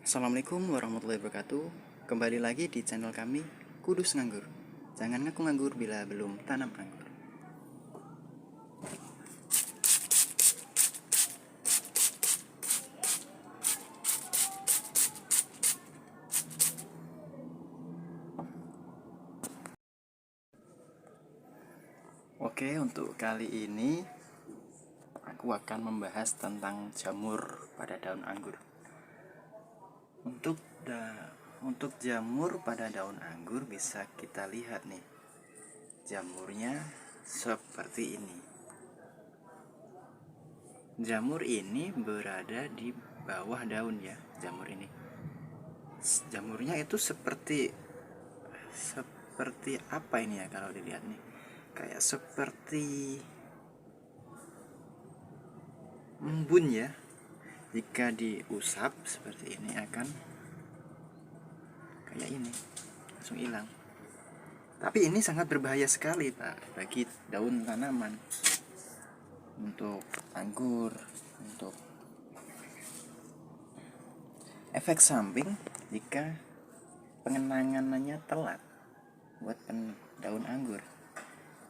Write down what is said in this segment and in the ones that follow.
Assalamualaikum warahmatullahi wabarakatuh. Kembali lagi di channel kami, Kudus Nganggur. Jangan ngaku nganggur bila belum tanam anggur. Oke, untuk kali ini aku akan membahas tentang jamur pada daun anggur. Untuk jamur pada daun anggur bisa kita lihat nih. Jamurnya seperti ini. Jamur ini berada di bawah daun ya, jamur ini. Jamurnya itu seperti apa ini ya kalau dilihat nih? Kayak seperti embun ya. Jika diusap seperti ini akan kayak ini, langsung hilang. Tapi ini sangat berbahaya sekali Pak bagi daun tanaman. Untuk anggur, untuk efek samping jika pengenangannya telat buat daun anggur.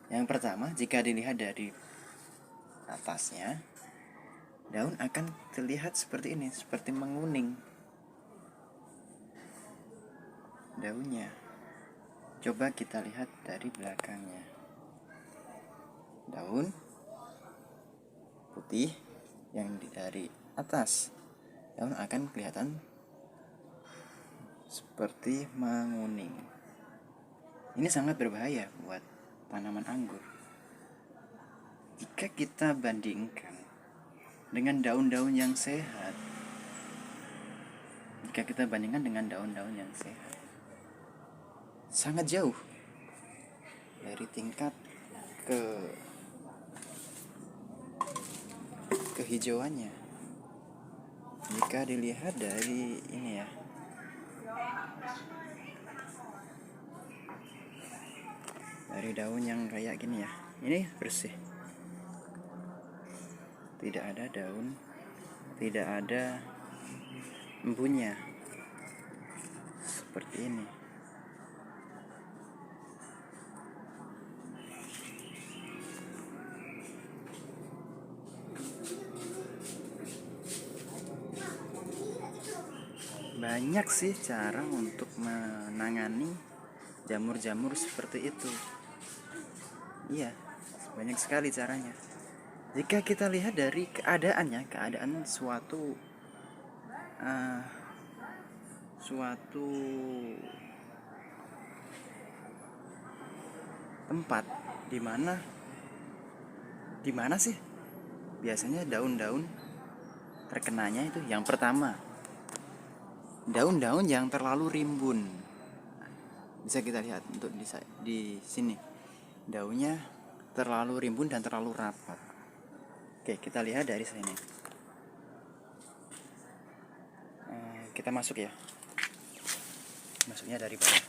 Yang pertama, jika dilihat dari atasnya, daun akan terlihat seperti ini, seperti menguning daunnya. Coba kita lihat dari belakangnya. Daun putih yang dari atas, daun akan kelihatan seperti menguning. Ini sangat berbahaya buat tanaman anggur. Jika kita bandingkan dengan daun-daun yang sehat, sangat jauh dari tingkat kehijauannya. Jika dilihat dari ini ya, dari daun yang kayak gini ya, ini bersih, tidak ada daun, tidak ada embunnya seperti ini. Banyak sih cara untuk menangani jamur-jamur seperti itu. Iya, banyak sekali caranya. Jika kita lihat dari keadaan suatu tempat di mana sih biasanya daun-daun terkenanya itu? Yang pertama, daun-daun yang terlalu rimbun. Bisa kita lihat untuk di sini, daunnya terlalu rimbun dan terlalu rapat. Oke, kita lihat dari sini. Kita masuk ya, masuknya dari bawah.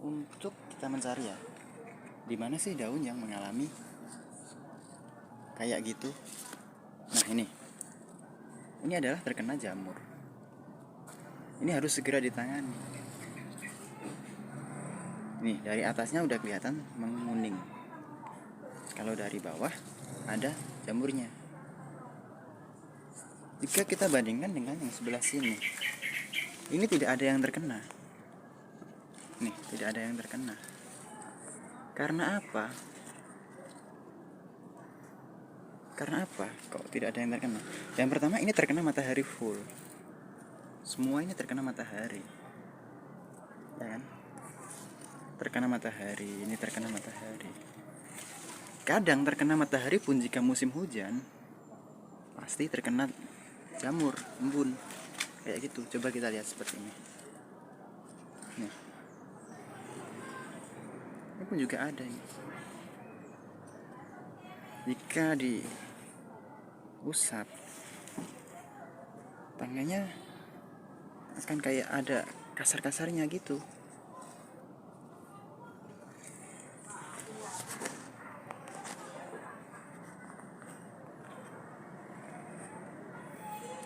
Untuk kita mencari ya, di mana sih daun yang mengalami kayak gitu. Nah, ini adalah terkena jamur. Ini harus segera ditangani. Nih, dari atasnya udah kelihatan menguning. Kalau dari bawah ada jamurnya. Jika kita bandingkan dengan yang sebelah sini, ini tidak ada yang terkena. Nih, tidak ada yang terkena. Karena apa? Kok tidak ada yang terkena? Yang pertama, ini terkena matahari full. Semua ini terkena matahari, ya kan? Terkena matahari, ini terkena matahari. Kadang terkena matahari pun jika musim hujan, pasti terkena jamur, embun, kayak gitu. Coba kita lihat seperti ini. Nih, ini pun juga ada ini. Jika diusap, tangannya akan kayak ada kasar-kasarnya gitu.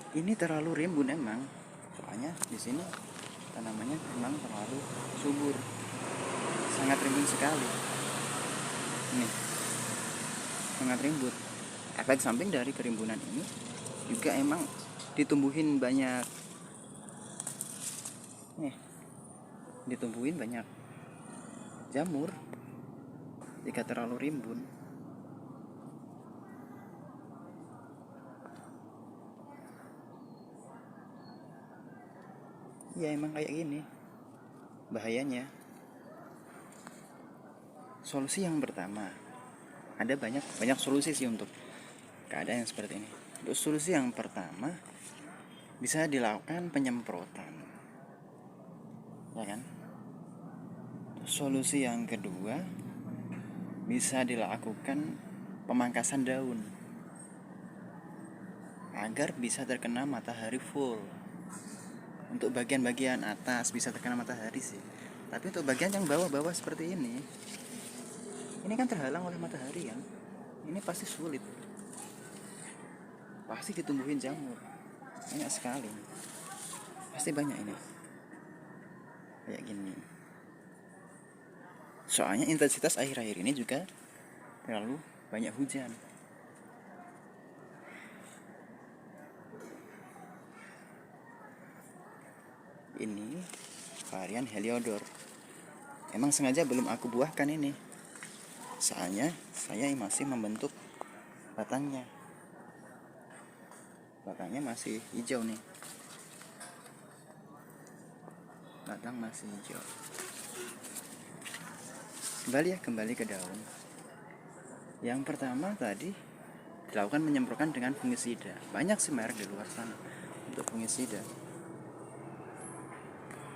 Ini terlalu rimbun emang, soalnya di sini tanamannya memang terlalu subur, sangat rimbun sekali. Ini sangat rimbun. Efek samping dari kerimbunan ini juga emang ditumbuhin banyak, nih, ditumbuhin banyak jamur jika terlalu rimbun. Ya emang kayak gini bahayanya. Solusi yang pertama, ada banyak solusi sih untuk keadaan yang seperti ini. Untuk solusi yang pertama, bisa dilakukan penyemprotan, ya kan? Solusi yang kedua, bisa dilakukan pemangkasan daun agar bisa terkena matahari full. Untuk bagian-bagian atas bisa terkena matahari sih, tapi untuk bagian yang bawah-bawah seperti ini kan terhalang oleh matahari kan. Ini pasti sulit, pasti ditumbuhin jamur banyak sekali, pasti banyak ini kayak gini. Soalnya intensitas akhir-akhir ini juga terlalu banyak hujan. Ini varian Heliodor. Emang sengaja belum aku buahkan ini, soalnya saya masih membentuk batangnya. Batangnya masih hijau nih. Batang masih hijau. Kembali ke daun. Yang pertama tadi dilakukan menyemprotkan dengan fungisida. Banyak sih merek di luar sana untuk fungisida.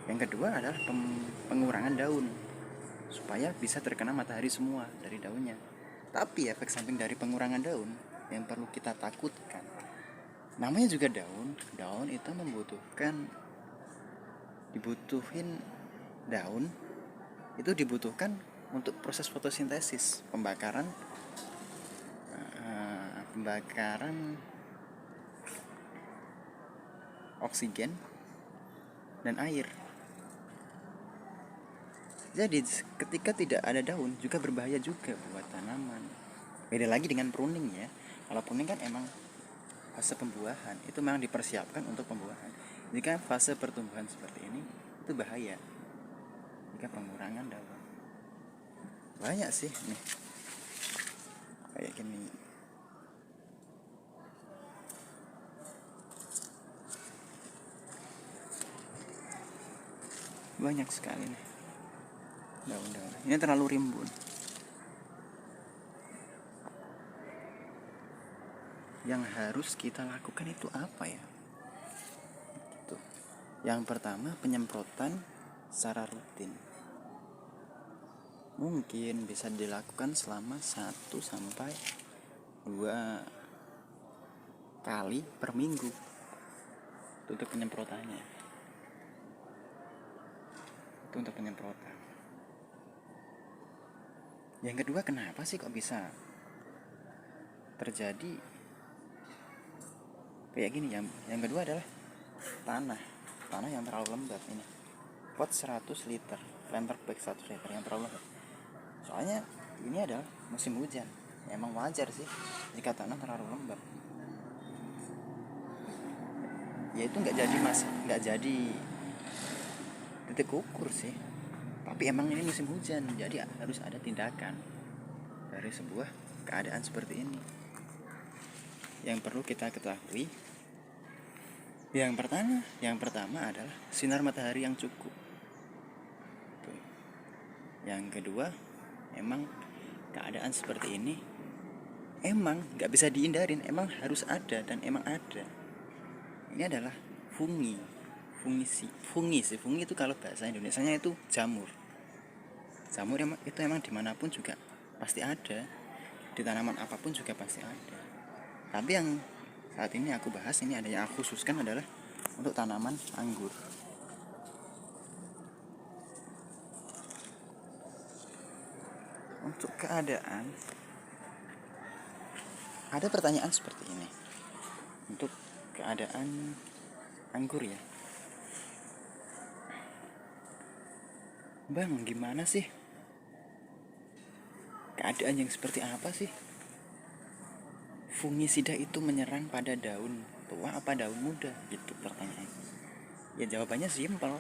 Yang kedua adalah pengurangan daun supaya bisa terkena matahari semua dari daunnya. Tapi efek samping dari pengurangan daun yang perlu kita takutkan, namanya juga daun itu daun itu dibutuhkan untuk proses fotosintesis, pembakaran oksigen dan air. Jadi ketika tidak ada daun juga berbahaya juga buat tanaman. Beda lagi dengan pruning ya. Kalau pruning kan emang fase pembuahan, itu memang dipersiapkan untuk pembuahan. Jika fase pertumbuhan seperti ini, itu bahaya. Jika pengurangan daun, banyak sih nih kayak gini. Banyak sekali nih daun-daun. Ini terlalu rimbun. Yang harus kita lakukan itu apa ya? Gitu. Yang pertama, penyemprotan secara rutin. Mungkin bisa dilakukan selama 1 sampai 2 kali per minggu untuk penyemprotannya. Itu untuk penyemprotan. Yang kedua, kenapa sih kok bisa terjadi kayak gini? Yang kedua adalah tanah yang terlalu lembab. Ini pot 100 liter, lempar bag 100 liter yang terlalu lembab. Soalnya ini adalah musim hujan. Ya, emang wajar sih jika tanah terlalu lembab. Ya itu nggak jadi titik ukur sih. Tapi emang ini musim hujan, jadi harus ada tindakan dari sebuah keadaan seperti ini. Yang perlu kita ketahui, yang pertama adalah sinar matahari yang cukup. Yang kedua, emang keadaan seperti ini emang nggak bisa dihindarin, emang harus ada dan emang ada. Ini adalah fungi itu kalau bahasa Indonesianya itu jamur itu emang dimanapun juga pasti ada, di tanaman apapun juga pasti ada. Tapi yang saat ini aku bahas, ini ada yang aku khususkan adalah untuk tanaman anggur. Untuk keadaan, ada pertanyaan seperti ini. Untuk keadaan anggur ya. Bang, gimana sih? Keadaan yang seperti apa sih? Fungisida itu menyerang pada daun tua apa daun muda? Itu pertanyaan. Ya jawabannya simpel.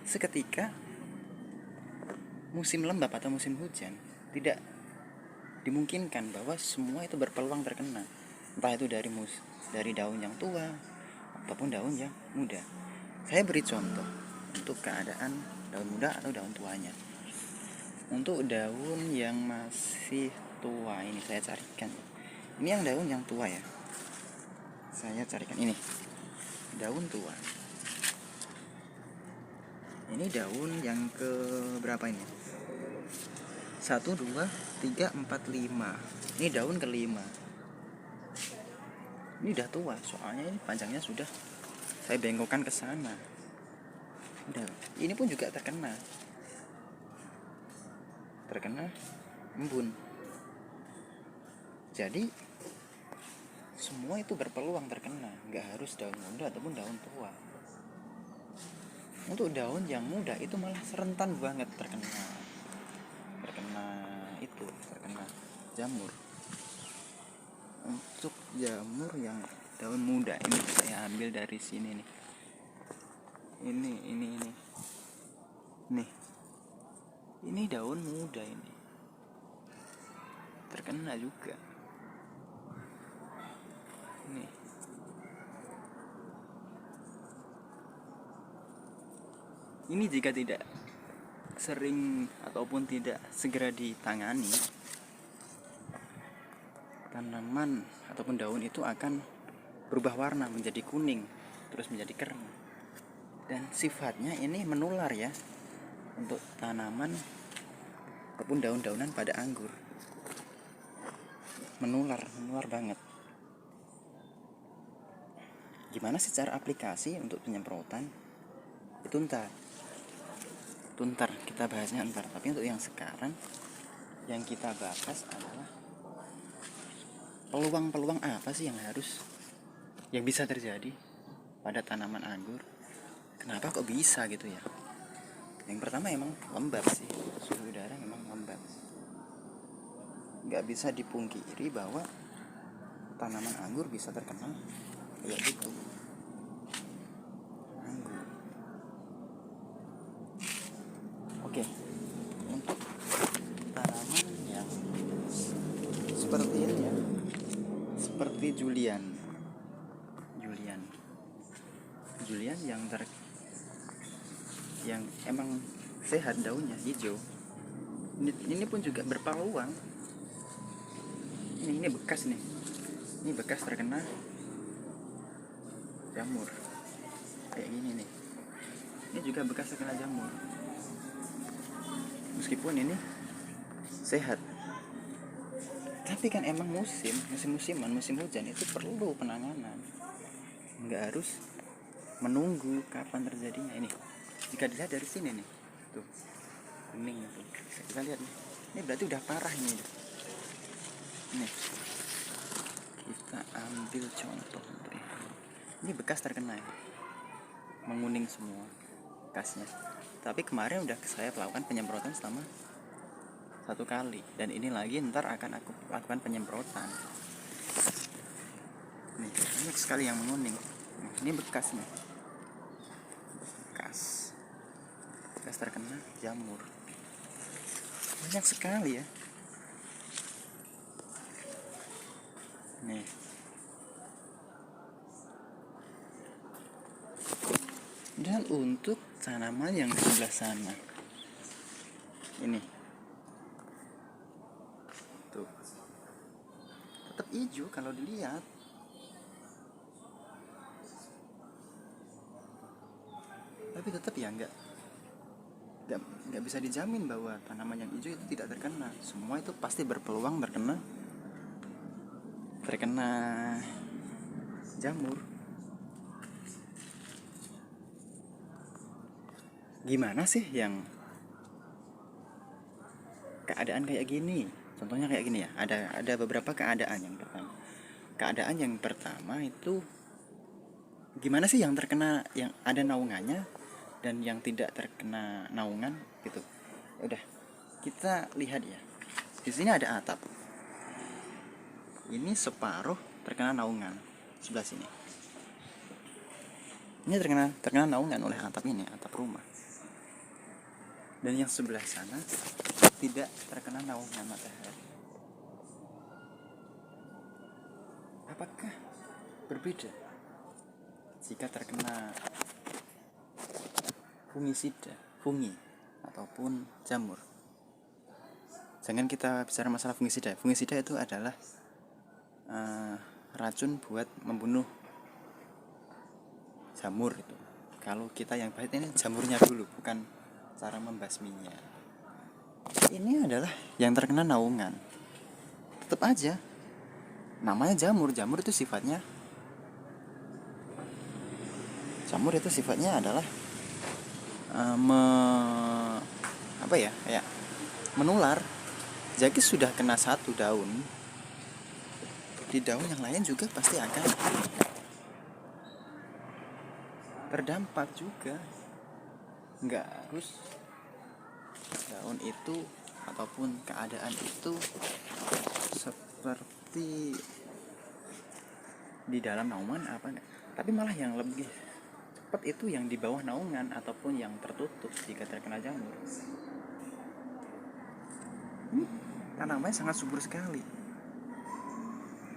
Seketika musim lembab atau musim hujan tidak dimungkinkan bahwa semua itu berpeluang terkena. Entah itu dari daun yang tua ataupun daun yang muda. Saya beri contoh untuk keadaan daun muda atau daun tuanya. Untuk daun yang masih tua ini saya carikan. Ini yang daun yang tua ya. Saya carikan ini. Daun tua. Ini daun yang ke berapa ini? 1, 2, 3, 4, 5. Ini daun kelima. Ini udah tua, soalnya ini panjangnya sudah saya bengkokkan ke sana. Udah. Ini pun juga terkena embun. Jadi semua itu berpeluang terkena, nggak harus daun muda ataupun daun tua. Untuk daun yang muda itu malah serentan banget terkena jamur. Untuk jamur yang daun muda ini saya ambil dari sini nih. Ini. Nih. Ini daun muda ini. Terkena juga. Nih. Ini jika tidak sering ataupun tidak segera ditangani, tanaman ataupun daun itu akan berubah warna menjadi kuning, terus menjadi kering. Dan sifatnya ini menular ya untuk tanaman ataupun daun-daunan pada anggur. Menular banget. Gimana sih cara aplikasi untuk penyemprotan? Itu ntar kita bahasnya ntar. Tapi untuk yang sekarang yang kita bahas adalah peluang apa sih yang bisa terjadi pada tanaman anggur. Kenapa kok bisa gitu ya? Yang pertama emang lembab sih, suhu udara memang lembab. Gak bisa dipungkiri bahwa tanaman anggur bisa terkena kayak gitu. Anggur. Oke. Untuk tanaman yang seperti ini ya, seperti julian yang emang sehat, daunnya hijau. Ini pun juga berpeluang. Ini bekas nih. Ini bekas terkena jamur. Kayak gini nih. Ini juga bekas terkena jamur. Meskipun ini sehat. Tapi kan emang musim hujan itu perlu penanganan. Nggak harus menunggu kapan terjadinya. Ini jika dilihat dari sini nih, tuh kuning tuh. Kita lihat nih, ini berarti udah parah ini. Nih kita ambil contoh tuh. Ini bekas terkena ya, menguning semua bekasnya. Tapi kemarin udah saya lakukan penyemprotan selama 1 kali, dan ini lagi ntar akan aku lakukan penyemprotan. Nih banyak sekali yang menguning. Ini bekas nih, bekas terkena jamur, banyak sekali ya. Nih dan untuk tanaman yang di sebelah sana ini tuh tetap hijau kalau dilihat. Tapi tetap ya nggak bisa dijamin bahwa tanaman yang hijau itu tidak terkena. Semua itu pasti berpeluang terkena jamur. Gimana sih yang keadaan kayak gini? Contohnya kayak gini ya. Ada beberapa keadaan. Yang pertama itu gimana sih yang terkena, yang ada naungannya dan yang tidak terkena naungan gitu. Ya udah, kita lihat ya. Di sini ada atap. Ini separuh terkena naungan sebelah sini. Ini terkena naungan oleh atap ini, atap rumah. Dan yang sebelah sana tidak terkena naungan matahari. Apakah berbeda jika terkena fungi ataupun jamur? Jangan kita bicara masalah fungisida. Fungisida itu adalah racun buat membunuh jamur itu. Kalau kita yang bahas ini jamurnya dulu, bukan cara membasminya. Ini adalah yang terkena naungan. Tetap aja namanya jamur. Jamur itu sifatnya adalah kayak menular. Jadi sudah kena satu daun, di daun yang lain juga pasti akan terdampak juga. Nggak harus daun itu ataupun keadaan itu seperti di dalam naungan apa enggak, tapi malah yang lebih cepat itu yang di bawah naungan ataupun yang tertutup jika terkena jamur. Tanamannya sangat subur sekali,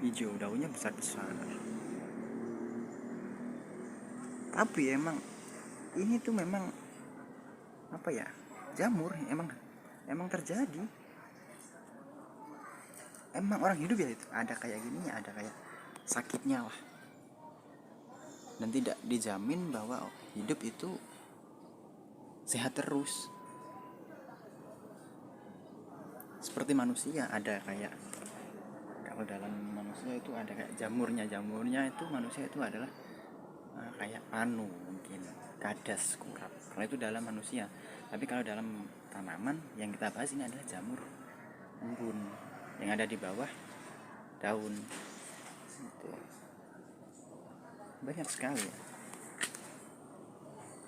hijau, daunnya besar-besar. Tapi emang ini tuh memang jamur emang terjadi. Emang orang hidup ya itu ada kayak gini, ada kayak sakitnya lah. Dan tidak dijamin bahwa hidup itu sehat terus. Seperti manusia ada kayak, kalau dalam manusia itu ada kayak jamurnya itu manusia itu adalah kayak anu, mungkin kadas, kurap, kalau itu dalam manusia. Tapi kalau dalam tanaman yang kita bahas ini adalah jamur embun yang ada di bawah daun itu. Banyak sekali ya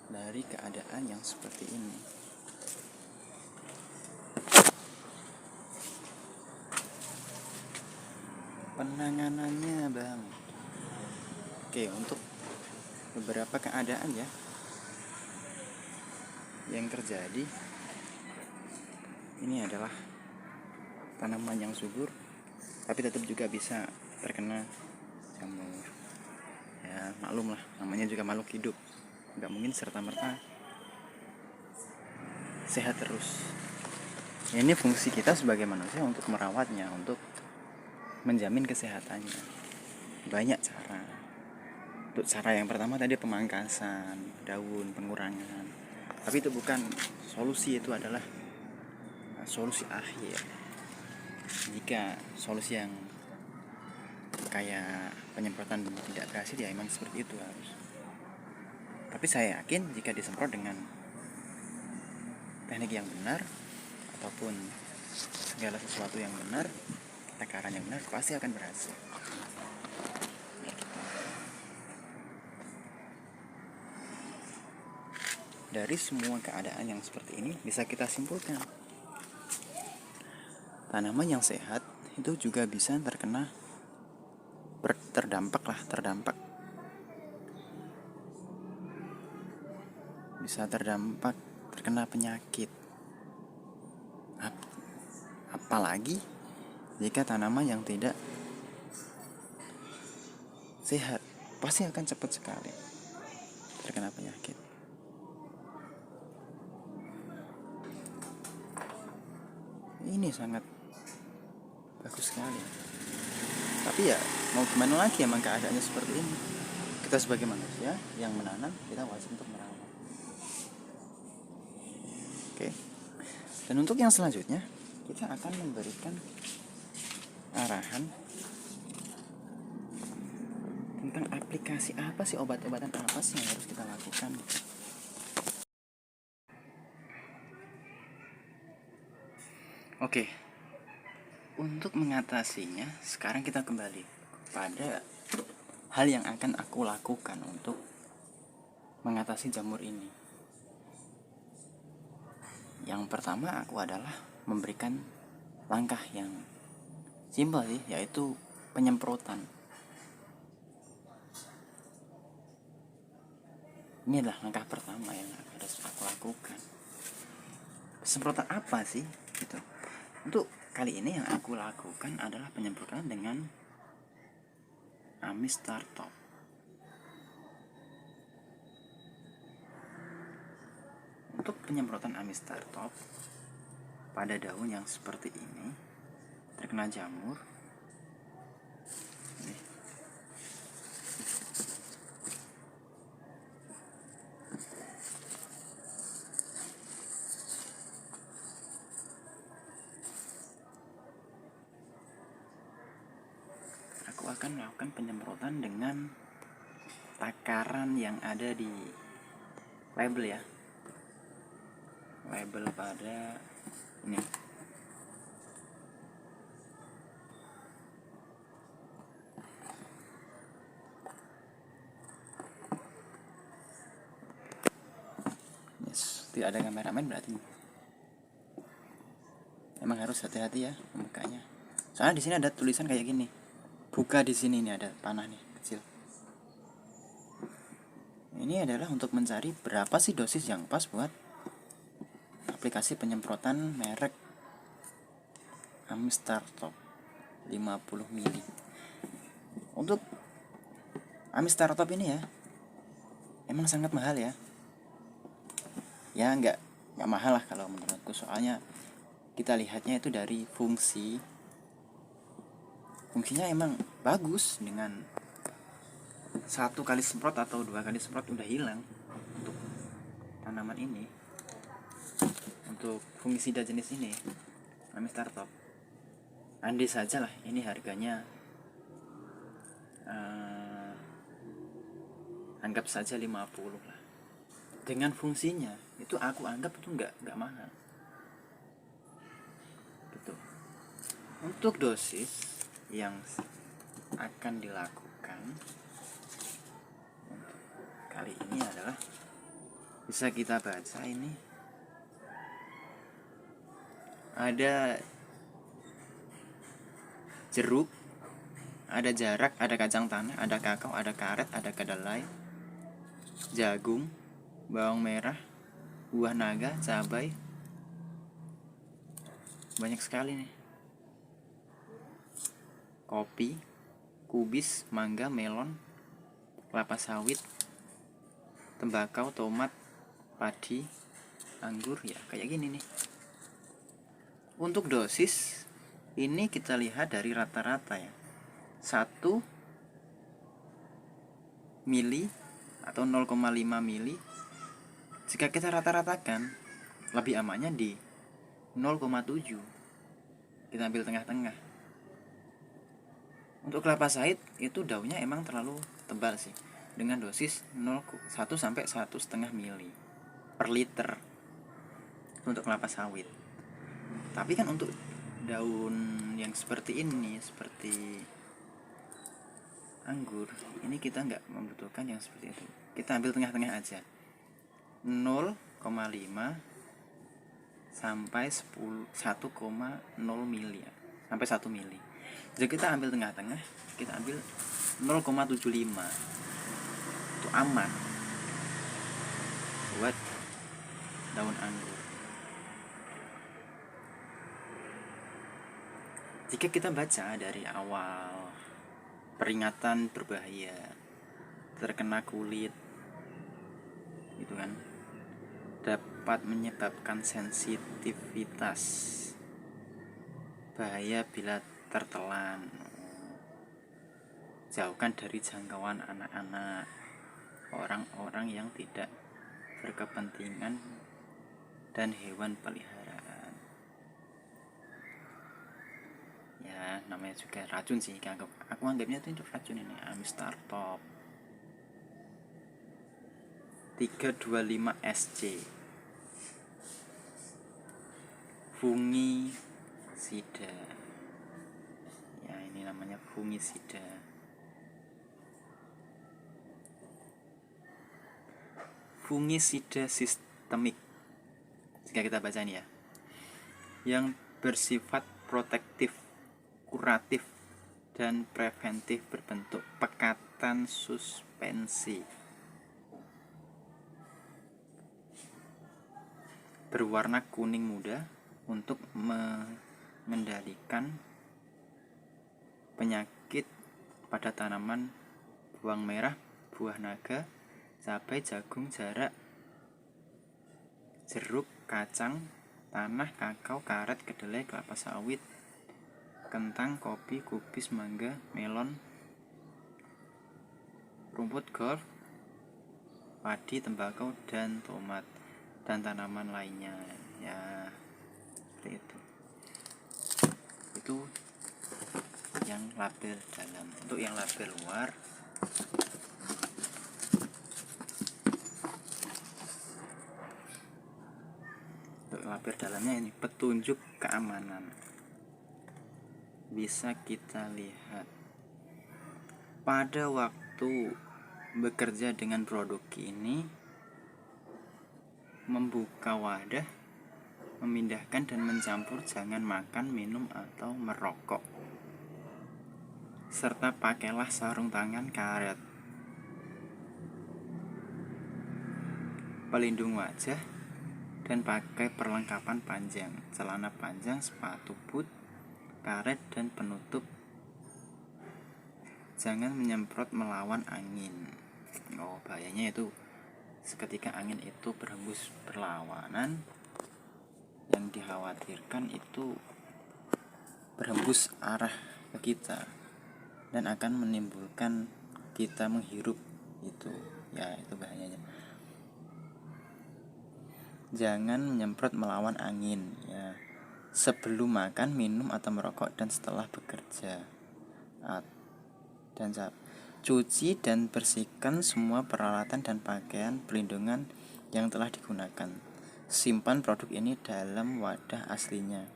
dari keadaan yang seperti ini. Penanganannya bang, oke, untuk beberapa keadaan ya yang terjadi, ini adalah tanaman yang subur tapi tetap juga bisa terkena jamur. Ya maklum lah, namanya juga makhluk hidup, nggak mungkin serta-merta sehat terus. Ini fungsi kita sebagai manusia untuk merawatnya, untuk menjamin kesehatannya. Banyak cara. Untuk cara yang pertama tadi pemangkasan daun, pengurangan. Tapi itu bukan solusi, itu adalah solusi akhir. Jika solusi yang kayak penyemprotan tidak berhasil, ya emang seperti itu harus. Tapi saya yakin jika disemprot dengan teknik yang benar ataupun segala sesuatu yang benar, takaran yang benar, pasti akan berhasil. Dari semua keadaan yang seperti ini bisa kita simpulkan, tanaman yang sehat itu juga bisa terdampak, bisa terdampak terkena penyakit. Apalagi jika tanaman yang tidak sehat, pasti akan cepat sekali terkena penyakit. Ini sangat bagus sekali. Tapi ya mau gimana lagi, emang keadaannya seperti ini. Kita sebagai manusia yang menanam, kita wajib untuk merawat. Oke. Dan untuk yang selanjutnya, kita akan memberikan arahan tentang aplikasi apa sih, obat-obatan apa sih yang harus kita lakukan. Oke, untuk mengatasinya sekarang kita kembali pada hal yang akan aku lakukan untuk mengatasi jamur ini. Yang pertama aku adalah memberikan langkah yang simpel sih, yaitu penyemprotan. Ini adalah langkah pertama yang harus aku lakukan. Penyemprotan apa sih? Gitu. Untuk kali ini yang aku lakukan adalah penyemprotan dengan Amistar Top. Untuk penyemprotan Amistar Top pada daun yang seperti ini terkena jamur, aku akan melakukan penyemprotan dengan takaran yang ada di label ya, label pada ini. Yes, tidak ada kameramen berarti emang harus hati-hati ya membukanya. Soalnya di sini ada tulisan kayak gini. Buka di sini, ini ada panah nih kecil. Ini adalah untuk mencari berapa sih dosis yang pas buat aplikasi penyemprotan merek Amistar Top 50 mili. Untuk Amistar Top ini ya emang sangat mahal ya. Ya nggak mahal lah kalau menurutku, soalnya kita lihatnya itu dari fungsinya emang bagus. Dengan 1 kali semprot atau 2 kali semprot udah hilang untuk tanaman ini. Untuk fungisida jenis ini Amistar Top, andai saja lah ini harganya anggap saja 50 lah, dengan fungsinya itu aku anggap itu nggak mahal gitu. Untuk dosis yang akan dilakukan kali ini adalah, bisa kita baca ini ada jeruk, ada jarak, ada kacang tanah, ada kakao, ada karet, ada kedelai, jagung, bawang merah, buah naga, cabai, banyak sekali nih. Kopi, kubis, mangga, melon, kelapa sawit, tembakau, tomat, padi, anggur, ya kayak gini nih. Untuk dosis ini kita lihat dari rata-rata ya, 1 mili atau 0,5 mili. Jika kita rata-ratakan, lebih amannya di 0,7. Kita ambil tengah-tengah. Untuk kelapa sawit itu daunnya emang terlalu tebal sih, dengan dosis 1 sampai 1,5 mili per liter untuk kelapa sawit. Tapi kan untuk daun yang seperti ini, seperti anggur, ini kita nggak membutuhkan yang seperti itu. Kita ambil tengah-tengah aja, 0,5 sampai 1,0 mili ya, sampai 1 mili. Jadi kita ambil tengah-tengah, kita ambil 0,75. Itu aman buat daun anggur. Jika kita baca dari awal, peringatan berbahaya, terkena kulit, gitu kan, dapat menyebabkan sensitivitas, bahaya bila tertelan, jauhkan dari jangkauan anak-anak, orang-orang yang tidak berkepentingan, dan hewan peliharaan. Ya namanya juga racun sih, aku anggapnya itu racun ini. Amistar Top 325 SC, fungisida ya, ini namanya fungisida. fungisida sistemik, jika kita baca ini ya, yang bersifat protektif, kuratif, dan preventif berbentuk pekatan suspensi, berwarna kuning muda untuk mengendalikan penyakit pada tanaman bawang merah, buah naga, cabai, jagung, jarak, jeruk, kacang tanah, kakao, karet, kedelai, kelapa sawit, kentang, kopi, kubis, mangga, melon, rumput golf, padi, tembakau, dan tomat, dan tanaman lainnya. Ya, seperti itu yang label dalam. Untuk yang label luar, untuk label dalamnya ini petunjuk keamanan, bisa kita lihat pada waktu bekerja dengan produk ini, membuka wadah, memindahkan dan mencampur, jangan makan, minum, atau merokok, serta pakailah sarung tangan, karet, pelindung wajah, dan pakai perlengkapan panjang, celana panjang, sepatu boot, karet, dan penutup. Jangan menyemprot melawan angin. Bahayanya itu seketika angin itu berhembus berlawanan, yang dikhawatirkan itu berhembus arah ke kita dan akan menimbulkan kita menghirup itu bahayanya. Jangan menyemprot melawan angin ya, sebelum makan, minum, atau merokok, dan setelah bekerja. Dan cuci dan bersihkan semua peralatan dan pakaian pelindungan yang telah digunakan. Simpan produk ini dalam wadah aslinya,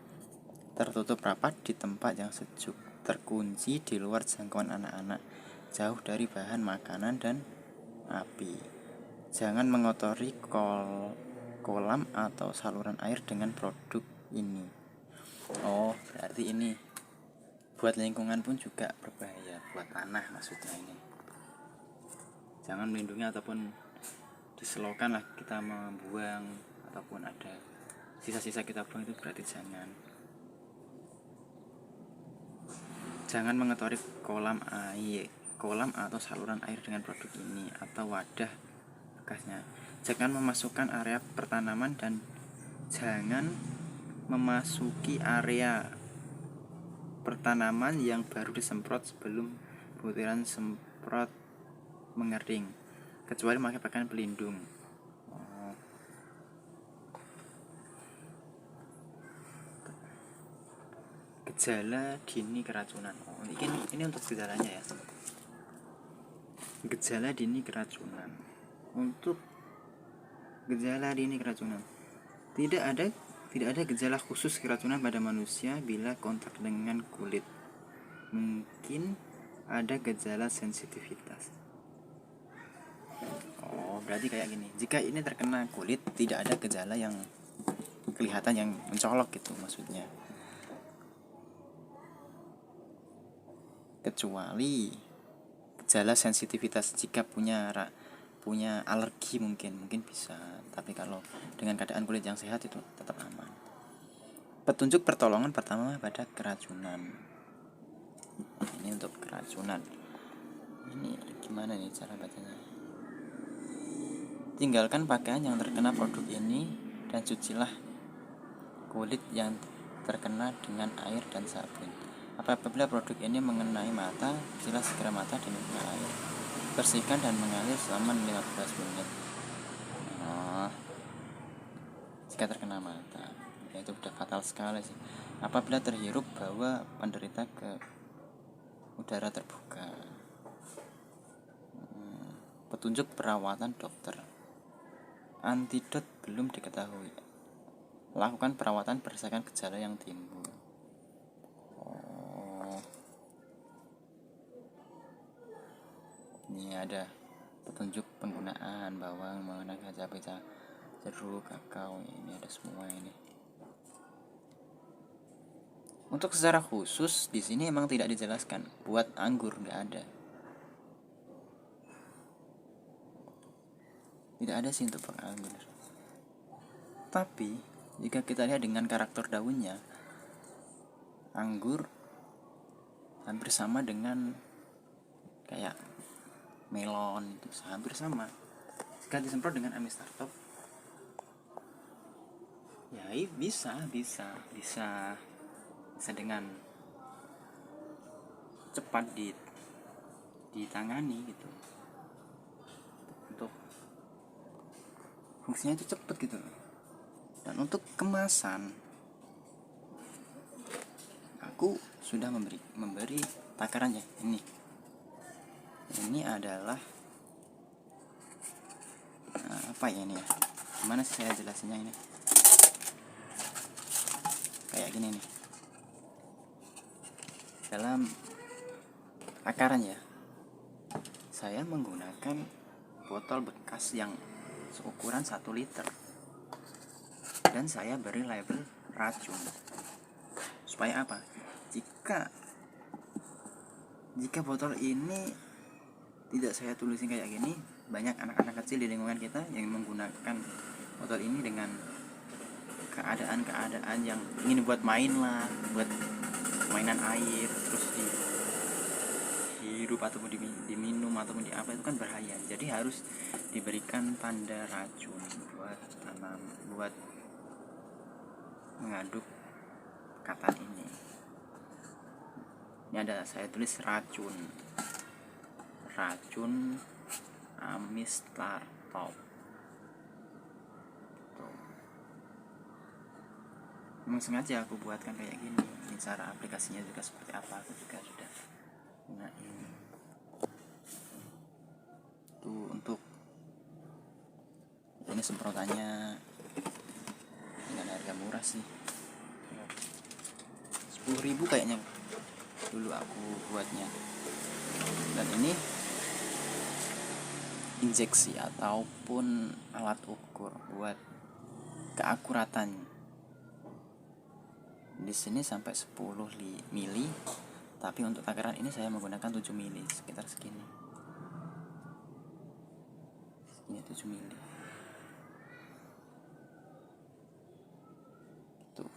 tertutup rapat di tempat yang sejuk, terkunci di luar jangkauan anak-anak, jauh dari bahan makanan dan api. Jangan mengotori kolam atau saluran air dengan produk ini. Berarti ini buat lingkungan pun juga berbahaya, buat tanah maksudnya ini. Jangan melindungi ataupun diselokan lah kita membuang, ataupun ada sisa-sisa kita buang, itu berarti jangan mengotori kolam atau saluran air dengan produk ini atau wadah bekasnya. Jangan memasukkan area pertanaman dan jangan memasuki area pertanaman yang baru disemprot sebelum butiran semprot mengering, kecuali memakai pakaian pelindung. Gejala dini keracunan. Ini untuk gejalanya ya. Gejala dini keracunan. Untuk gejala dini keracunan, tidak ada gejala khusus keracunan pada manusia bila kontak dengan kulit. Mungkin ada gejala sensitivitas. Berarti kayak gini. Jika ini terkena kulit, tidak ada gejala yang kelihatan yang mencolok gitu maksudnya. Kecuali gejala sensitivitas, jika punya alergi mungkin bisa. Tapi kalau dengan keadaan kulit yang sehat itu tetap aman. Petunjuk pertolongan pertama pada keracunan. Ini untuk keracunan. Ini gimana nih cara bacanya? Tinggalkan pakaian yang terkena produk ini dan cucilah kulit yang terkena dengan air dan sabun. Apabila produk ini mengenai mata, cucilah segera mata dengan air. Bersihkan dan mengalir selama 15 menit. Jika terkena mata, itu sudah fatal sekali sih. Apabila terhirup, bawa penderita ke udara terbuka. Petunjuk perawatan dokter. Antidot belum diketahui. Lakukan perawatan berdasarkan gejala yang timbul. Ini ada petunjuk penggunaan bawang, menggunakan cabai, jeruk, kakao, ini ada semua ini. Untuk secara khusus di sini emang tidak dijelaskan. Buat anggur nggak ada. Tidak ada sih untuk anggur. Tapi jika kita lihat dengan karakter daunnya, anggur hampir sama dengan kayak melon, itu hampir sama. Jika disemprot dengan Amistartop, ya bisa dengan cepat ditangani gitu. Untuk fungsinya itu cepat gitu. Dan untuk kemasan, aku sudah memberi takarannya. Ini adalah apa ya ini ya? Gimana sih saya jelasinnya ini? Kayak gini nih. Dalam takaran ya, saya menggunakan botol bekas yang seukuran 1 liter. Dan saya beri label racun. Supaya apa? Jika botol ini tidak saya tulisin kayak gini, banyak anak-anak kecil di lingkungan kita yang menggunakan botol ini dengan keadaan yang ingin buat main lah, buat mainan air, terus dihirup ataupun diminum ataupun di apa, itu kan bahaya. Jadi harus diberikan tanda racun buat mengaduk katan ini. Ini ada saya tulis racun Amistartop. Memang sengaja aku buatkan kayak gini. Ini cara aplikasinya juga seperti apa, aku juga sudah. Nah ini tuh untuk ini semprotannya dengan harga murah sih, 10.000 kayaknya dulu aku buatnya. Dan ini injeksi ataupun alat ukur buat keakuratan. Di sini sampai 10 mili, tapi untuk takaran ini saya menggunakan 7 mili, sekitar segini. Ini 7 mili. Tuh.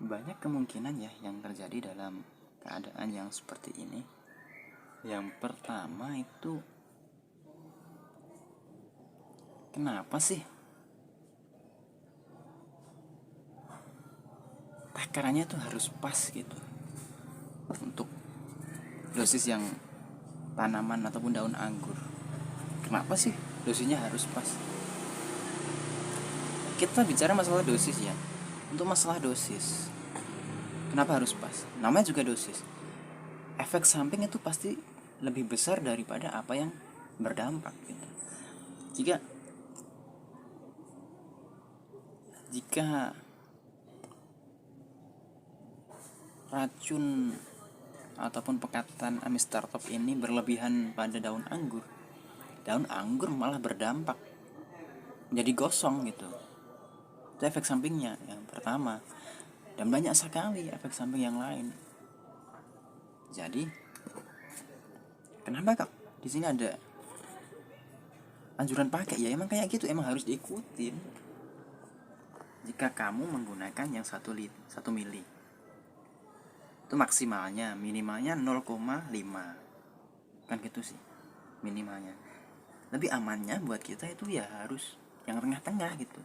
Banyak kemungkinan ya yang terjadi dalam keadaan yang seperti ini. Yang pertama itu, kenapa sih takarannya tuh harus pas gitu untuk dosis yang tanaman ataupun daun anggur? Kenapa sih dosisnya harus pas? Kita bicara masalah dosis ya. Untuk masalah dosis, kenapa harus pas? Namanya juga dosis. Efek samping itu pasti lebih besar daripada apa yang berdampak gitu. Jika racun ataupun pekatan Amistartop ini berlebihan pada daun anggur malah berdampak jadi gosong gitu. Itu efek sampingnya yang pertama. Dan banyak sekali efek samping yang lain. Jadi kenapa kok di sini ada anjuran pakai? Ya emang kayak gitu, emang harus diikutin. Jika kamu menggunakan yang 1 mili, itu maksimalnya, minimalnya 0,5, kan gitu sih minimalnya. Lebih amannya buat kita itu ya harus yang tengah-tengah gitu,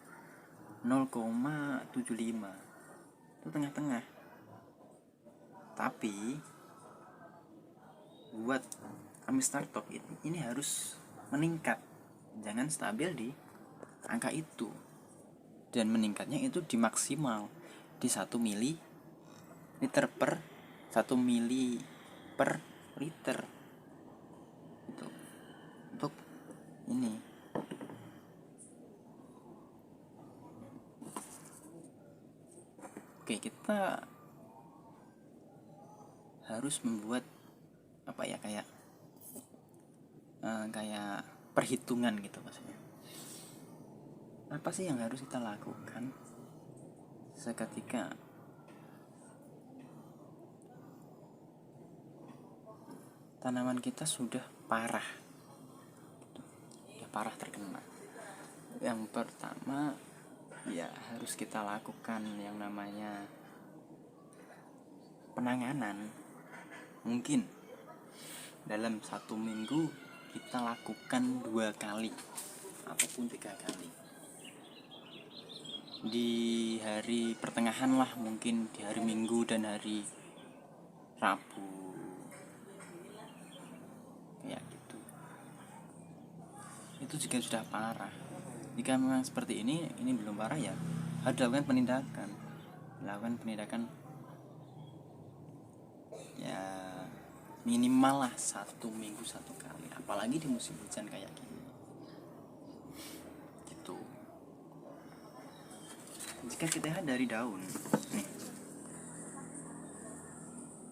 0,75, itu tengah-tengah. Tapi buat Amistartop ini harus meningkat, jangan stabil di angka itu. Dan meningkatnya itu di maksimal di 1 mili liter per 1 mili per liter itu untuk ini. Oke, kita harus membuat apa ya, kayak perhitungan gitu maksudnya. Apa sih yang harus kita lakukan seketika tanaman kita sudah parah, terkena. Yang pertama ya harus kita lakukan yang namanya penanganan. Mungkin dalam 1 minggu kita lakukan 2 kali ataupun 3 kali. Di hari pertengahan lah, mungkin di hari Minggu dan hari Rabu, kayak gitu. Itu juga sudah parah. Jika memang seperti ini belum parah ya harus dilakukan penindakan ya, minimal lah 1 minggu 1 kali, apalagi di musim hujan kayak gini gitu. Jika kita lihat dari daun nih,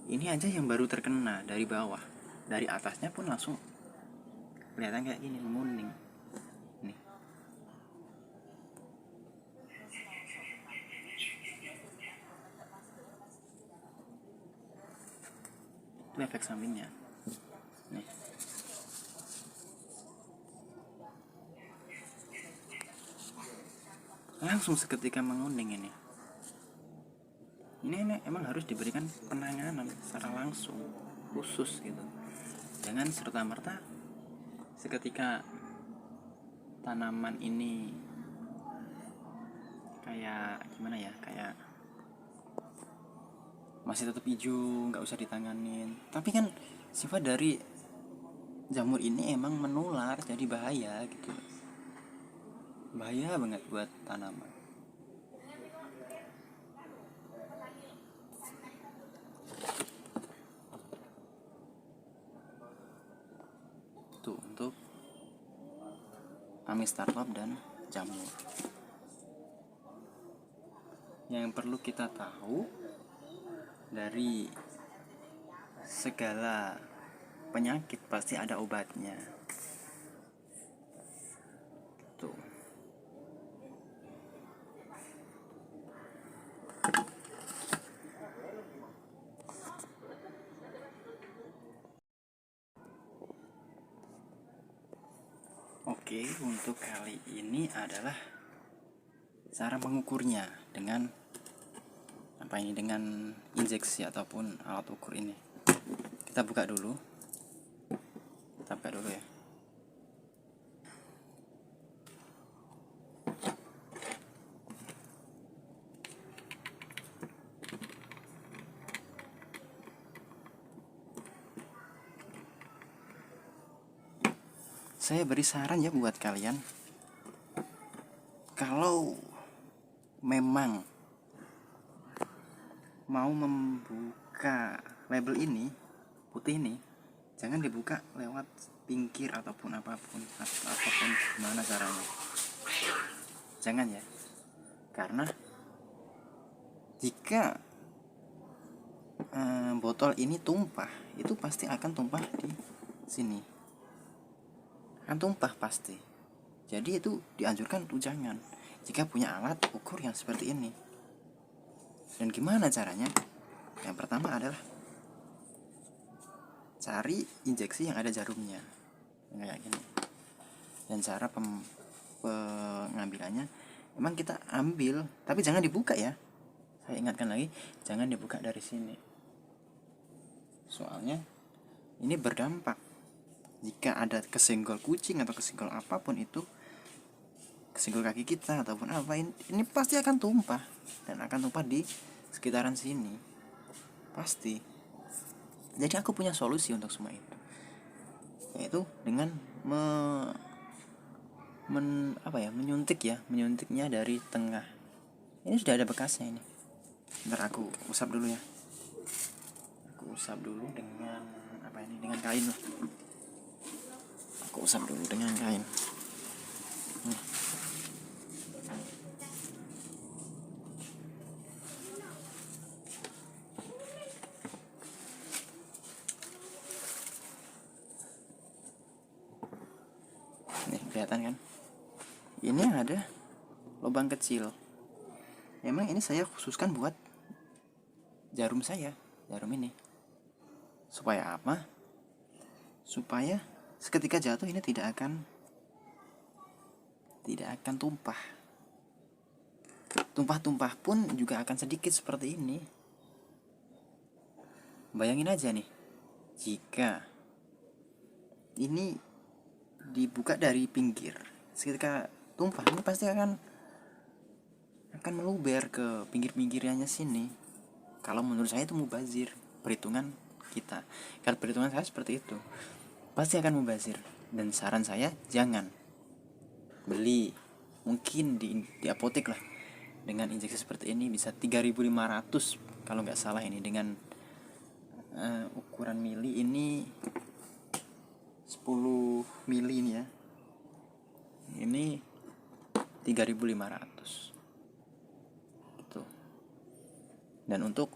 ini aja yang baru terkena dari bawah, dari atasnya pun langsung kelihatan kayak gini, menguning nih. Itu efek sampingnya nih. Langsung seketika menguning ini emang harus diberikan penanganan secara langsung khusus gitu. Jangan serta-merta seketika tanaman ini kayak gimana ya, kayak masih tetap hijau nggak usah ditanganin. Tapi kan sifat dari jamur ini emang menular, jadi bahaya gitu, bahaya banget buat tanaman. Tuh untuk Amistarlop dan jamur. Yang perlu kita tahu, dari segala penyakit pasti ada obatnya. Tuh. Oke, untuk kali ini adalah cara mengukurnya dengan dengan injeksi ataupun alat ukur ini. Kita buka dulu ya. Saya beri saran ya buat kalian, kalau memang mau membuka label ini putih ini, jangan dibuka lewat pinggir ataupun apapun gimana caranya, jangan ya. Karena jika botol ini tumpah, itu pasti akan tumpah di sini, akan tumpah pasti. Jadi itu dianjurkan untuk jangan, jika punya alat ukur yang seperti ini. Dan gimana caranya? Yang pertama adalah cari injeksi yang ada jarumnya, kayak gini. Dan cara pengambilannya, emang kita ambil, tapi jangan dibuka ya. Saya ingatkan lagi, jangan dibuka dari sini. Soalnya ini berdampak. Jika ada kesenggol kucing atau kesenggol apapun itu, kesenggol kaki kita ataupun apa, ini pasti akan tumpah, dan akan tumpah di sekitaran sini pasti. Jadi aku punya solusi untuk semua itu, yaitu dengan menyuntiknya dari tengah. Ini sudah ada bekasnya ini. Bentar aku usap dulu ya. Aku usap dulu dengan dengan kain lah. Aku usap dulu dengan kain. kelihatan kan, ini ada lubang kecil. Memang ini saya khususkan buat jarum ini. Supaya apa? Supaya seketika jatuh ini tidak akan tumpah. Tumpah-tumpah pun juga akan sedikit seperti ini. Bayangin aja nih, jika ini dibuka dari pinggir, seketika tumpah ini pasti akan meluber ke pinggir-pinggirnya sini. Kalau menurut saya itu mubazir, perhitungan kita. Kalau perhitungan saya seperti itu, pasti akan mubazir. Dan saran saya jangan beli, mungkin di apotek lah, dengan injeksi seperti ini bisa 3.500 kalau nggak salah ini, dengan ukuran mili ini 10 mili ini ya, ini 3.500 gitu. Dan untuk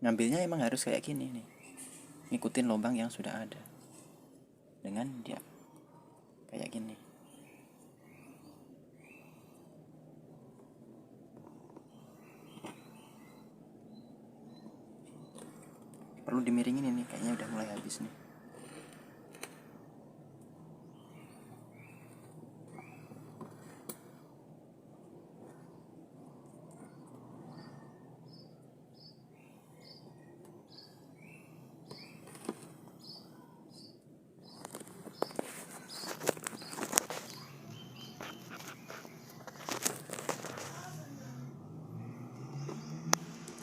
ngambilnya emang harus kayak gini nih, ngikutin lubang yang sudah ada dengan dia kayak gini. Perlu dimiringin ini, kayaknya udah mulai habis nih.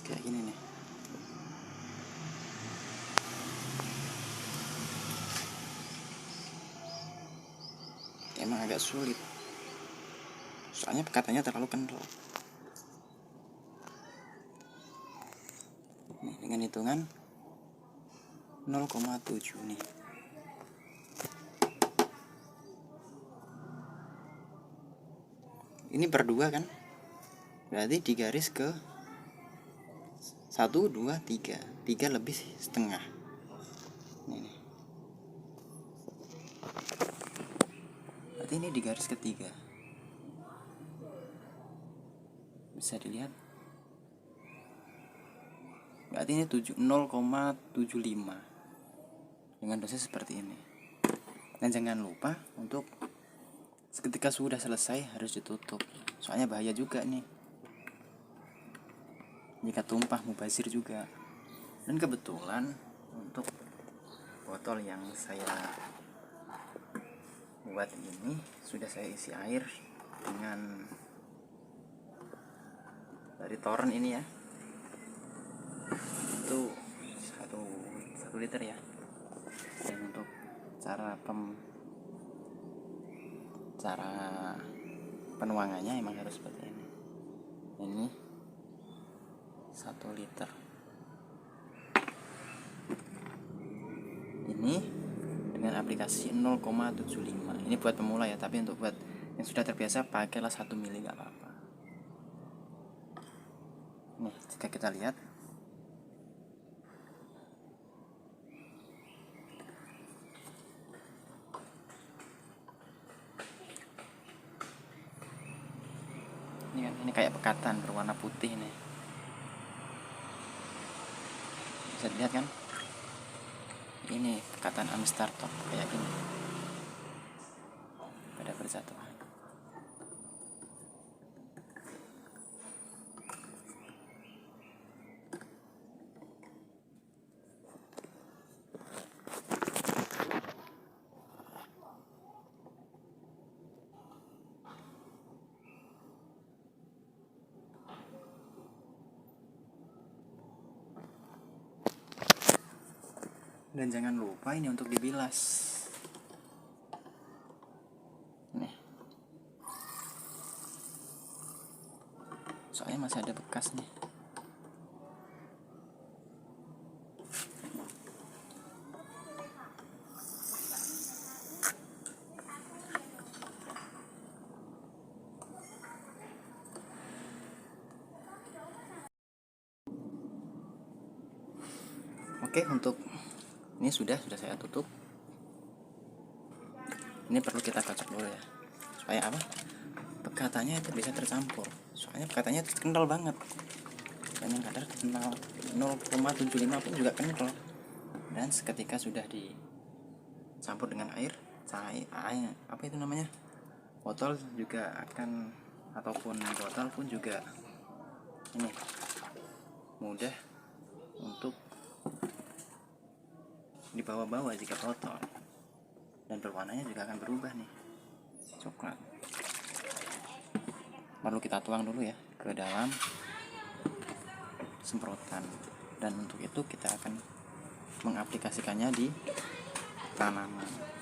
Kayak gini nih. Emang agak sulit, soalnya pekatannya terlalu kental. Nih, dengan hitungan 0,7 nih. Ini berdua kan, berarti digaris ke 1, 2, 3, 3 lebih setengah. Ini. Berarti ini di garis ketiga, bisa dilihat. Berarti ini 0,75 dengan dosis seperti ini. Dan jangan lupa untuk seketika sudah selesai harus ditutup, soalnya bahaya juga nih jika tumpah, mubazir juga. Dan kebetulan untuk botol yang saya buat ini sudah saya isi air dengan dari toren ini ya, itu 1 liter ya. Dan untuk cara penuangannya emang harus seperti ini. Ini 1 liter. Ini dengan aplikasi 0,75. Ini buat pemula ya, tapi untuk buat yang sudah terbiasa pakailah 1 mili gak apa-apa. Nih, jika kita lihat ini kan, ini kayak pekatan berwarna putih nih, bisa dilihat kan, ini pekatan Amstar Top kayak gini pada bersatuan. Dan jangan lupa ini untuk dibilas. Nih, soalnya masih ada bekas nih. Oke, untuk ini sudah saya tutup. Ini perlu kita kocok dulu ya, supaya apa, pekatannya itu bisa tercampur. Soalnya pekatannya itu kental banget, banyak kadar kental 0,75 pun juga kental. Dan seketika sudah dicampur dengan air apa itu namanya, botol juga akan, ataupun botol pun juga ini mudah untuk dibawa-bawa jika botol, dan berwarnanya juga akan berubah nih, coklat. Lalu kita tuang dulu ya ke dalam semprotan, dan untuk itu kita akan mengaplikasikannya di tanaman.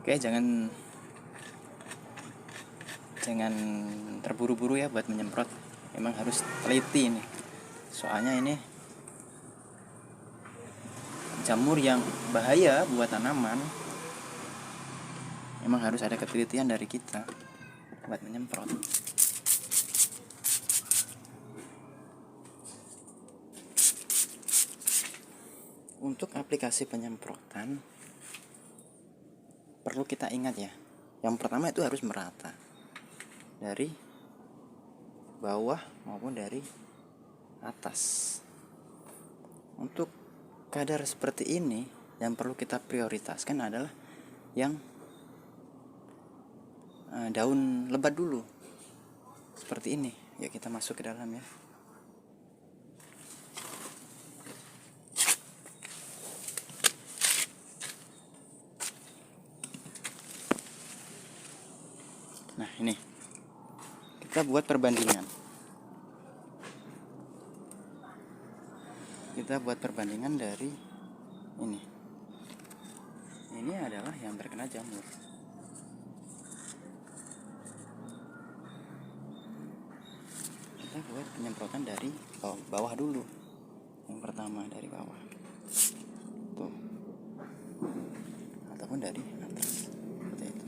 Oke, jangan terburu-buru ya buat menyemprot. Emang harus teliti nih. Soalnya ini jamur yang bahaya buat tanaman. Emang harus ada ketelitian dari kita buat menyemprot. Untuk aplikasi penyemprotan perlu kita ingat ya, yang pertama itu harus merata dari bawah maupun dari atas. Untuk kadar seperti ini yang perlu kita prioritaskan adalah yang daun lebat dulu, seperti ini. Yuk kita masuk ke dalam ya. Nah ini kita buat perbandingan. Kita buat perbandingan dari ini. Ini adalah yang terkena jamur. Kita buat penyemprotan dari bawah dulu. Yang pertama dari bawah. Tuh. Ataupun dari atas. Seperti itu.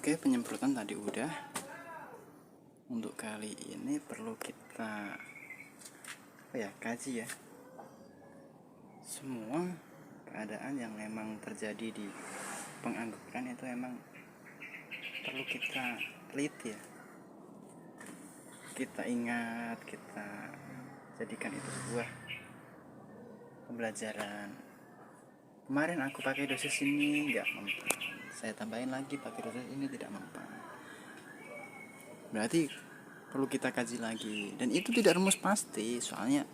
Oke, penyemprotan tadi udah. Untuk kali ini perlu kita kaji ya. Semua keadaan yang memang terjadi di pengangguran itu emang perlu kita teliti ya. Kita ingat, kita jadikan itu sebuah pembelajaran. Kemarin aku pakai dosis ini nggak mempan, saya tambahin lagi pakai dosis ini tidak mempan. Berarti perlu kita kaji lagi, dan itu tidak rumus pasti, soalnya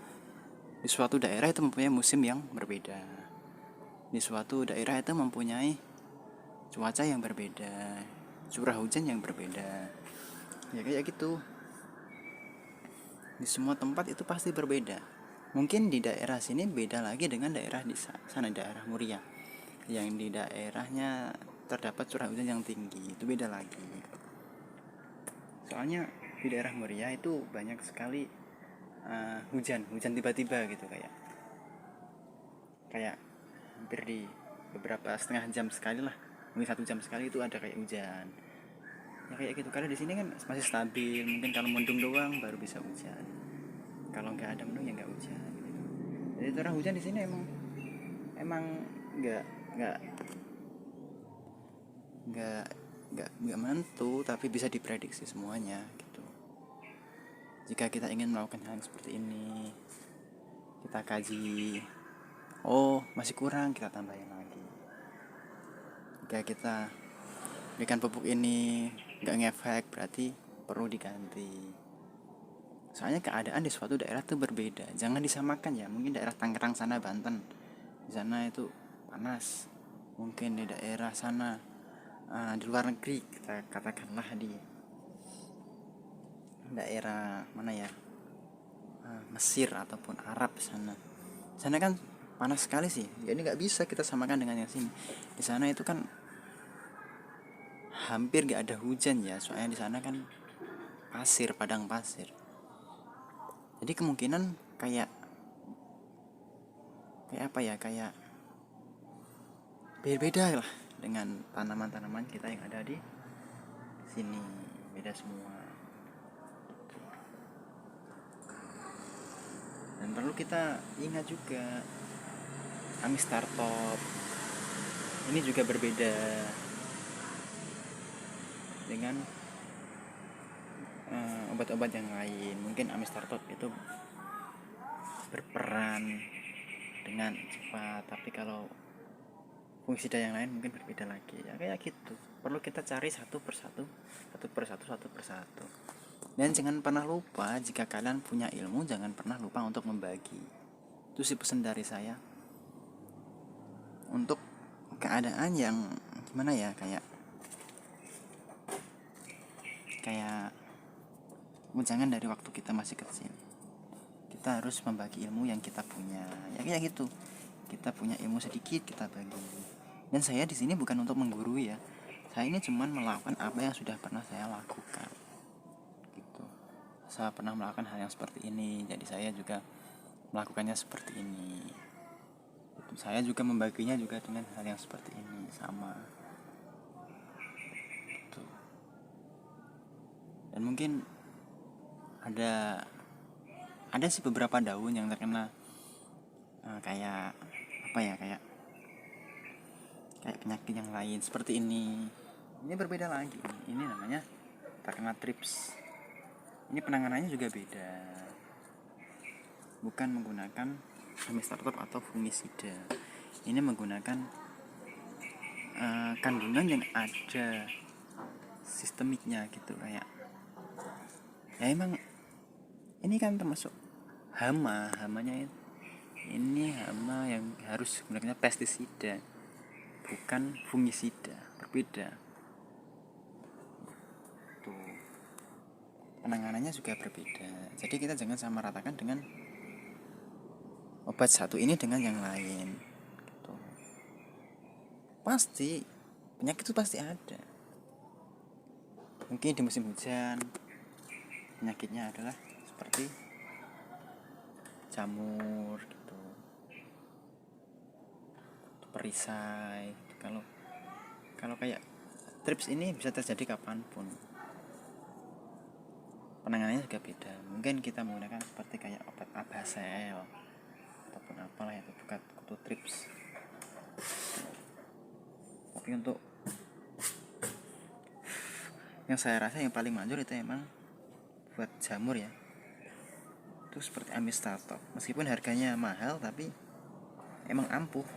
di suatu daerah itu mempunyai musim yang berbeda, di suatu daerah itu mempunyai cuaca yang berbeda, curah hujan yang berbeda, ya kayak gitu. Di semua tempat itu pasti berbeda. Mungkin di daerah sini beda lagi dengan daerah di sana, daerah Muria, yang di daerahnya terdapat curah hujan yang tinggi, itu beda lagi. Soalnya di daerah Muria itu banyak sekali hujan tiba-tiba gitu, kayak hampir di beberapa setengah jam sekali lah, mungkin 1 jam sekali itu ada kayak hujan. Ya kayak gitu. Karena di sini kan masih stabil, mungkin kalau mendung doang baru bisa hujan. Kalau nggak ada mendung ya nggak hujan. Gitu. Jadi curah hujan di sini emang nggak menentu, tapi bisa diprediksi semuanya gitu. Jika kita ingin melakukan hal yang seperti ini, kita kaji, oh masih kurang, kita tambahin lagi. Jika kita berikan pupuk ini nggak ngefek, berarti perlu diganti. Soalnya keadaan di suatu daerah tuh berbeda, jangan disamakan ya. Mungkin daerah Tangerang sana, Banten, di sana itu panas. Mungkin di daerah sana di luar negeri, kita katakanlah di daerah mana ya, Mesir ataupun Arab sana kan panas sekali sih. Jadi nggak bisa kita samakan dengan yang sini. Di sana itu kan hampir nggak ada hujan ya, soalnya di sana kan pasir, padang pasir. Jadi kemungkinan kayak beda lah dengan tanaman-tanaman kita yang ada di sini, beda semua. Dan perlu kita ingat juga, Amistartop ini juga berbeda dengan obat-obat yang lain. Mungkin Amistartop itu berperan dengan cepat, tapi kalau fungisida yang lain mungkin berbeda lagi ya, kayak gitu. Perlu kita cari satu persatu. Dan jangan pernah lupa, jika kalian punya ilmu, jangan pernah lupa untuk membagi. Itu sih pesan dari saya. Untuk keadaan yang gimana ya, kayak jangan dari waktu kita masih kecil, kita harus membagi ilmu yang kita punya. Ya kayak gitu. Kita punya ilmu sedikit, kita bagi. Dan saya di sini bukan untuk menggurui ya. Saya ini cuma melakukan apa yang sudah pernah saya lakukan. Gitu. Saya pernah melakukan hal yang seperti ini, jadi saya juga melakukannya seperti ini. Gitu. Saya juga membaginya juga dengan hal yang seperti ini, sama. Gitu. Dan mungkin ada sih beberapa daun yang terkena kayak penyakit yang lain seperti ini. Ini berbeda lagi. Ini namanya terkena trips. Ini penanganannya juga beda. Bukan menggunakan Amistartop atau fungisida. Ini menggunakan kandungan yang ada sistemiknya gitu, kayak ya emang ini kan termasuk hamanya itu. Ini hama yang harus menggunakan pestisida, bukan fungisida, berbeda. Tuh. Penanganannya juga berbeda. Jadi kita jangan samaratakan dengan obat satu ini dengan yang lain. Gitu. Pasti penyakit itu pasti ada. Mungkin di musim hujan penyakitnya adalah seperti jamur gitu, perisai gitu. Kalau kayak Trips ini bisa terjadi kapanpun, penanganannya juga beda. Mungkin kita menggunakan seperti kayak obat abasel ataupun apalah itu bukan kutu trips. Tapi untuk yang saya rasa yang paling manjur itu emang buat jamur ya, itu seperti amistato. Meskipun harganya mahal tapi emang ampuh,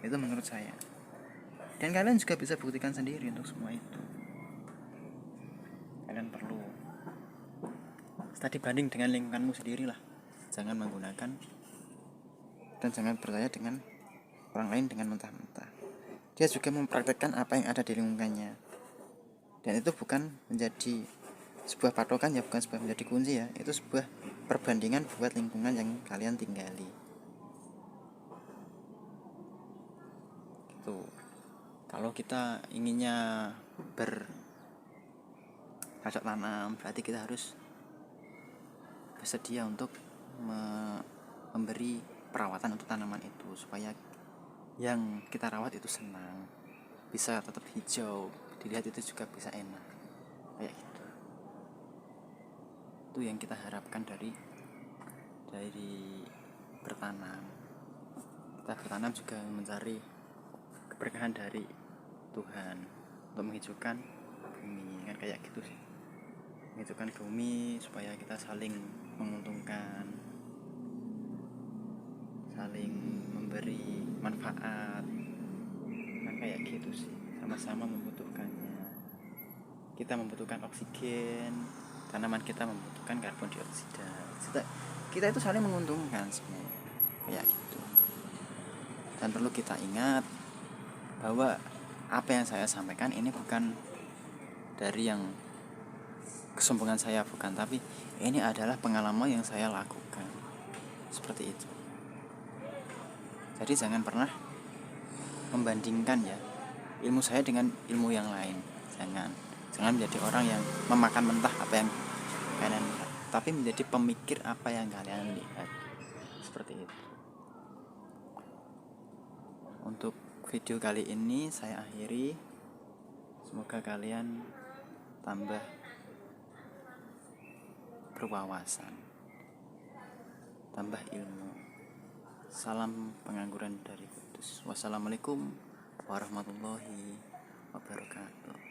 itu menurut saya. Dan kalian juga bisa buktikan sendiri untuk semua itu. Kalian perlu studi banding dengan lingkunganmu sendiri lah. Jangan menggunakan dan jangan percaya dengan orang lain dengan mentah-mentah. Dia juga mempraktekkan apa yang ada di lingkungannya. Dan itu bukan menjadi sebuah patokan ya, bukan sebuah menjadi kunci ya. Itu sebuah perbandingan buat lingkungan yang kalian tinggali. Gitu. Kalau kita inginnya bercocok tanam, berarti kita harus bersedia untuk memberi perawatan untuk tanaman itu supaya yang kita rawat itu senang, bisa tetap hijau, dilihat itu juga bisa enak, kayak gitu. Itu yang kita harapkan dari bertanam. Kita bertanam juga mencari keberkahan dari Tuhan untuk menghijaukan bumi, kan kayak gitu sih. Menghijaukan bumi supaya kita saling menguntungkan, saling memberi manfaat, kan kayak gitu sih. Sama-sama membutuhkannya. Kita membutuhkan oksigen, tanaman kita membutuhkan karbon dioksida. Kita itu saling menguntungkan semua, kayak gitu. Dan perlu kita ingat bahwa apa yang saya sampaikan ini bukan dari yang kesombongan saya, bukan, tapi ini adalah pengalaman yang saya lakukan, seperti itu. Jadi jangan pernah membandingkan ya ilmu saya dengan ilmu yang lain. Jangan menjadi orang yang memakan mentah apa yang kalian lihat, tapi menjadi pemikir apa yang kalian lihat, seperti itu. Untuk video kali ini saya akhiri. Semoga kalian tambah berwawasan, tambah ilmu. Salam pengangguran dari Kudus. Wassalamualaikum warahmatullahi wabarakatuh.